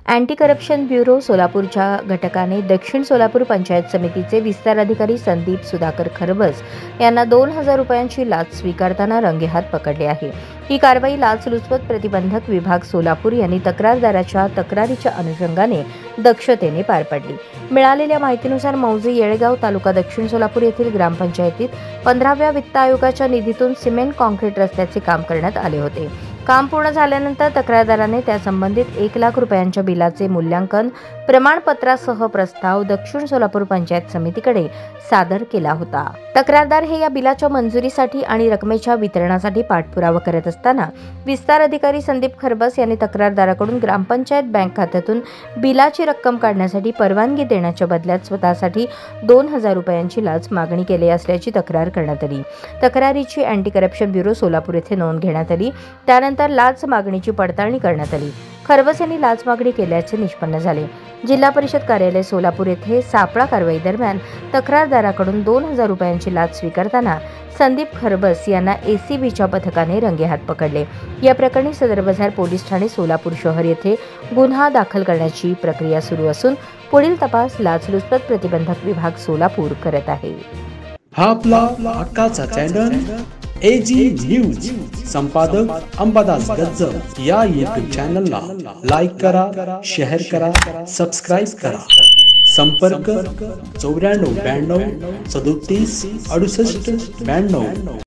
Anti corruption bureau सोलापूरच्या घटकाने दक्षिण सोलापूर पंचायत समितीचे विस्तार अधिकारी संदीप सुधाकर खरबस यांना 2,000 रुपयांची लाच स्वीकारताना रंगेहात पकडले आहे। ही कारवाई लाचलुचपत प्रतिबंधक विभाग सोलापूर यांनी तक्रारदाराच्या तक्रारीच्या अनुषंगाने दक्षतेने पार पाडली। मिळालेल्या माहितीनुसार मौजे येळेगाव तालुका दक्षिण सोलापूर येथील ग्रामपंचायतीत 15व्या वित्त आयोगाच्या निधीतून सिमेंट कॉन्क्रीट रस्त्याचे काम करण्यात आले होते। काम पूर्ण झाल्यानंतर तक्रारदाराने त्या संबंधित 1 लाख रुपयांच्या बिलाचे मूल्यांकन प्रमाणपत्रासह प्रस्ताव दक्षिण सोलापूर पंचायत समितीकडे सादर केला होता। तक्रारदार हे या बिलाच्या मंजुरीसाठी आणि रकमेच्या वितरणासाठी पाठपुरावा करत असताना विस्तार अधिकारी संदीप खरबस यांनी तक्रारदाराकडून ग्रामपंचायत बँक खात्यातून बिलाची रक्कम काढण्यासाठी परवानगी देण्याच्या बदल्यात स्वतःसाठी 2,000 रुपयांची लाच मागणी केली असल्याची तक्रार करण्यात आली। तक्रारीची अँटी करप्शन ब्युरो सोलापूर येथे नोंद घेण्यात आली। त्यानंतर लाच मागणीची पडताळणी करण्यात आली। खरबस यांनी लाच मागणी केल्याचे निष्पन्न झाले। जिल्हा परिषद कार्यालय सोलापूर येथे सापळा कारवाई दरम्यान तक्रारदाराकडून 2,000 रुपयांची लाच स्वीकारताना संदीप खरबस यांना एसीबीच्या पथकाने रंगेहात पकडले। या प्रकरणी सदर बाजार पोलीस ठाणे सोलापूर शहर येथे गुन्हा दाखल करण्याची प्रक्रिया सुरू असून पुढील तपास लाचलुचपत प्रतिबंधक विभाग सोलापूर करत आहे। हा आपला हक्काचा चॅनल एजी न्यूज संपादक अंबादास गज्जर या यूट्यूब चॅनलला लाईक करा, शेअर करा, सबस्क्राईब करा। संपर्क 94 92 37 68 92।